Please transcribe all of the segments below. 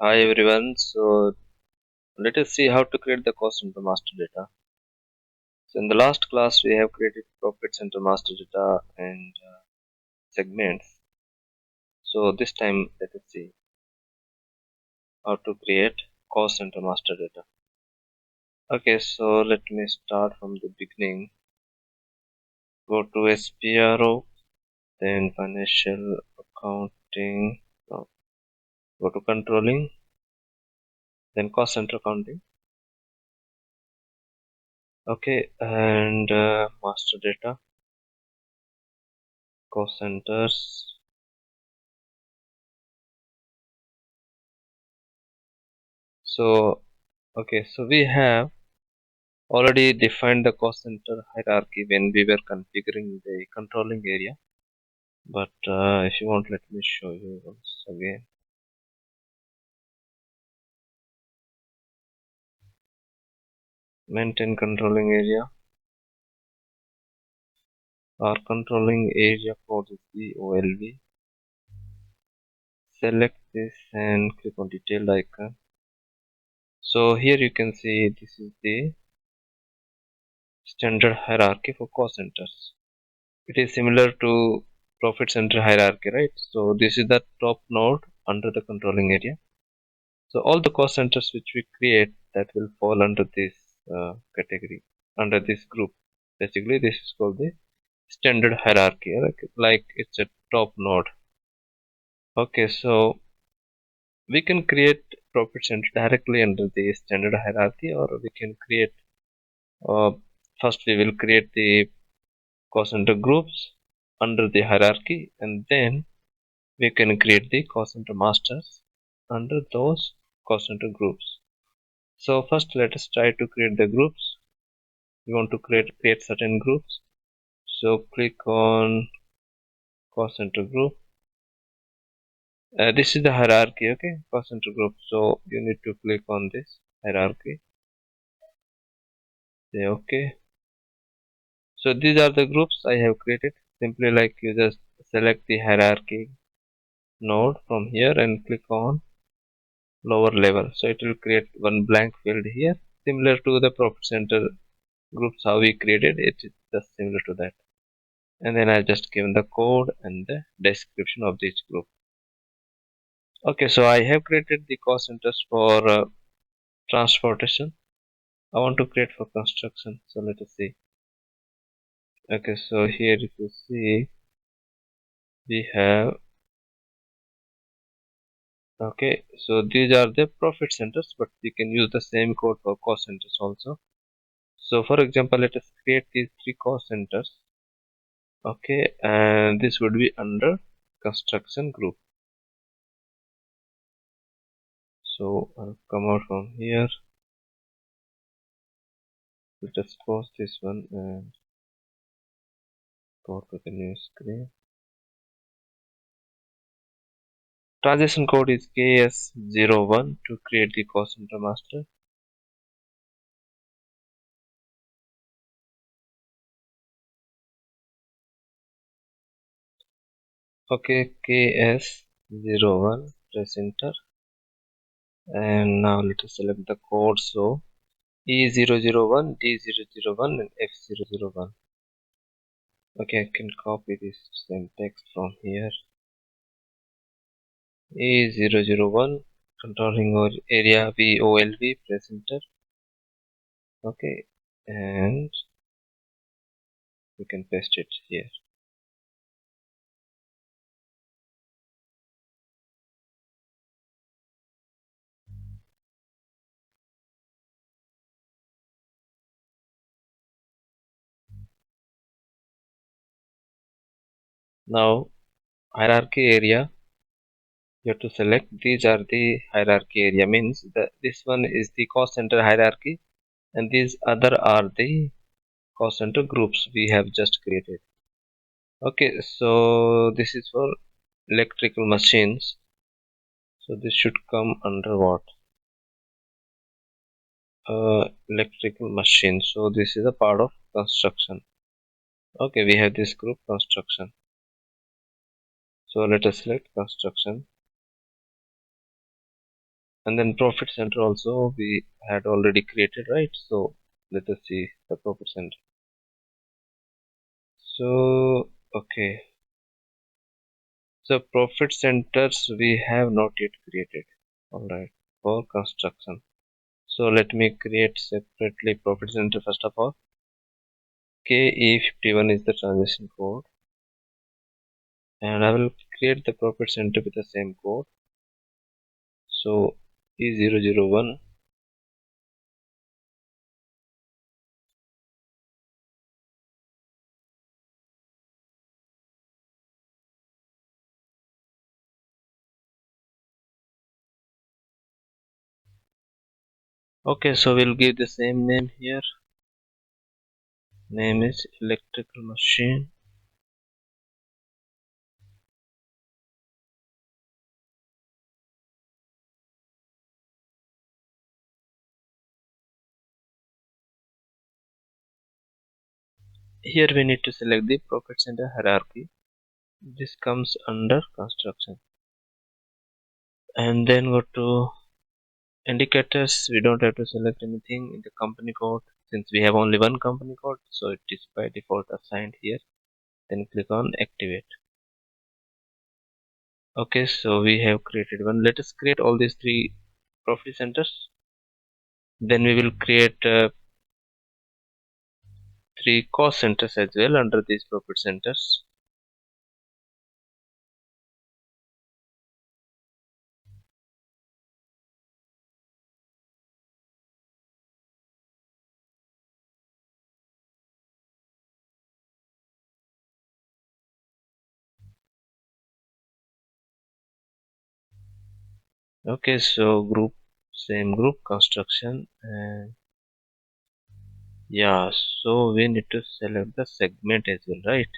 Hi everyone. So let us see how to create the cost center master data. So in the last class we have created profit center master data and segments. So this time let us see how to create cost center master data. Okay, so let me start from the beginning. Go to SPRO, then financial accounting. No, go to controlling, then cost center accounting. Okay, and master data, cost centers. So okay, so we have already defined the cost center hierarchy when we were configuring the controlling area, but if you want, let me show you once again. Maintain controlling area. Our controlling area code is the OLV. Select this and click on detailed icon. So here you can see this is the standard hierarchy for cost centers. It is similar to profit center hierarchy, right? So this is the top node under the controlling area. So all the cost centers which we create that will fall under this category, under this group. Basically, this is called the standard hierarchy, like it's a top node. Okay, so we can create profit center directly under the standard hierarchy, or we can create. Uh, First, we will create the cost center groups under the hierarchy, and then we can create the cost center masters under those cost center groups. So first let us try to create the groups. We want to create certain groups. So click on cost center group. This is the hierarchy, okay, cost center group. So you need to click on this hierarchy. Say okay. So these are the groups I have created. Simply like you just select the hierarchy node from here and click on lower level. So it will create one blank field here, similar to the profit center groups how we created it is just similar to that. And then I just given the code and the description of this group. Okay, so I have created the cost centers for transportation. I want to create for construction. So let us see. Okay, so here if you see, we have, okay, so these are the profit centers, but we can use the same code for cost centers also. So for example, let us create these three cost centers. Okay, and this would be under construction group. So I'll come out from here. Let us close this one and go to the new screen. Transaction code is KS01 to create the cost center master. Okay, KS01, press enter. And now let us select the code. So E001, D001 and F001. Okay, I can copy this same text from here. E001, controlling area VOLV, press enter. Okay, and we can paste it here. Now hierarchy area, you have to select. These are the hierarchy area, means this one is the cost center hierarchy and these other are the cost center groups we have just created. Okay, so this is for electrical machines, so this should come under what, electrical machine. So this is a part of construction. Okay, we have this group construction, so let us select construction. And then profit center also we had already created, right? So let us see the profit center. So okay, so profit centers we have not yet created. All right, for construction. So let me create separately profit center first of all. KE51 is the transaction code, and I will create the profit center with the same code. So E001. Okay, so we'll give the same name here. Name is electrical machine. Here we need to select the profit center hierarchy. This comes under construction. And then go to indicators. We don't have to select anything in the company code since we have only one company code, so it is by default assigned here. Then click on activate. Okay, so we have created one. Let us create all these three profit centers. Then we will create three cost centers as well under these profit centers. Okay, so group, same group, construction, and yeah, so we need to select the segment as well, right?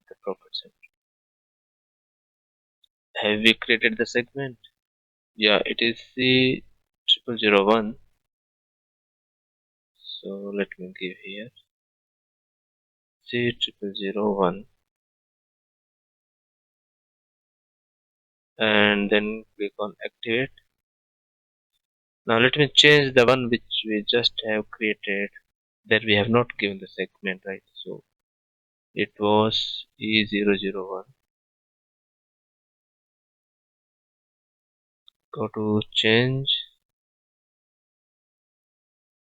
The profit center. Have we created the segment? Yeah, it is C0001. So let me give here C0001 and then click on activate. Now let me change the one which we just have created, that we have not given the segment, right? So it was E001. Go to change.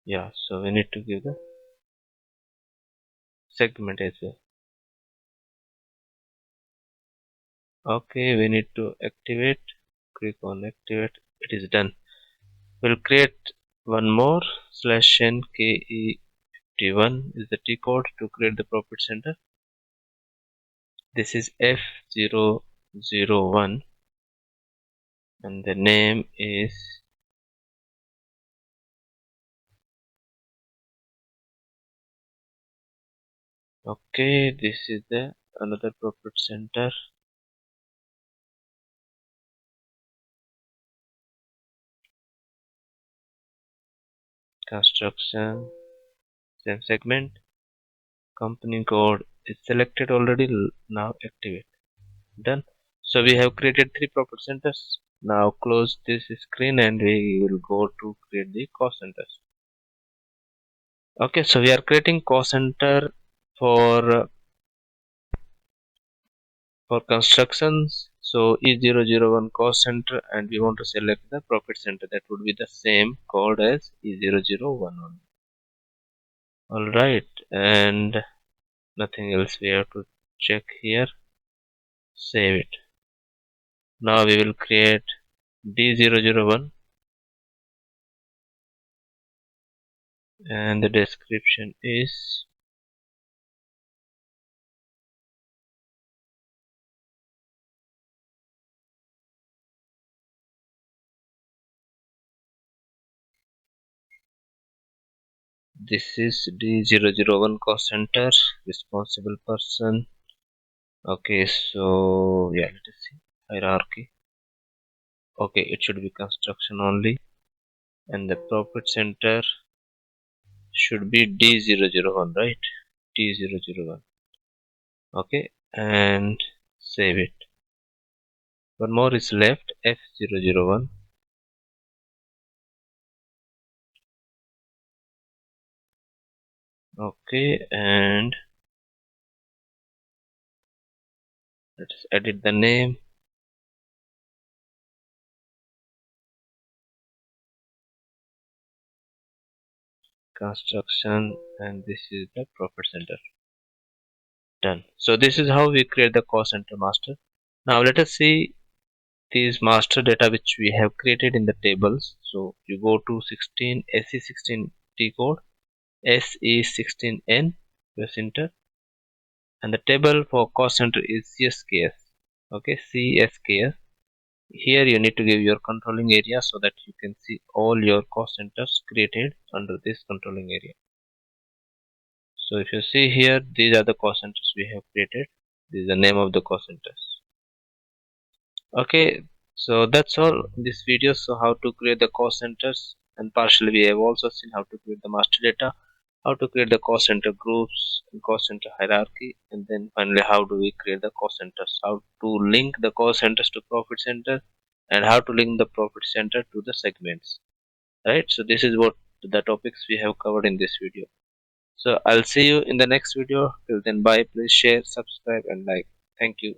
Yeah, so we need to give the segment as well. Okay, we need to activate. Click on activate. It is done. We'll create one more /NKE51 is the T code to create the profit center. This is F001 and the name is okay. This is the another profit center. Construction, same segment. Company code is selected already. Now activate. Done. So we have created three profit centers. Now close this screen and we will go to create the cost centers. Okay, so we are creating cost center for for constructions. So E001 cost center and we want to select the profit center, that would be the same code as E001. Alright, and nothing else we have to check here. Save it. Now we will create D001 and the description is this is D001 cost center, responsible person. Okay, so yeah, let us see hierarchy. Okay, it should be construction only, and the profit center should be D001, right? D001. Okay, and save it. One more is left, F001. Okay, and let's edit the name, construction, and this is the profit center. Done. So this is how we create the cost center master. Now let us see these master data which we have created in the tables. So you go to 16 SE16T code, SE16N, press enter, and the table for cost center is CSKS. Okay, CSKS. Here you need to give your controlling area so that you can see all your cost centers created under this controlling area. So if you see here, these are the cost centers we have created. This is the name of the cost centers. Okay, so that's all in this video. So how to create the cost centers, and partially we have also seen how to create the master data, how to create the cost center groups and cost center hierarchy, and then finally how do we create the cost centers, how to link the cost centers to profit center, and how to link the profit center to the segments. Right, so this is what the topics we have covered in this video. So I'll see you in the next video. Till then, bye. Please share, subscribe, and like. Thank you.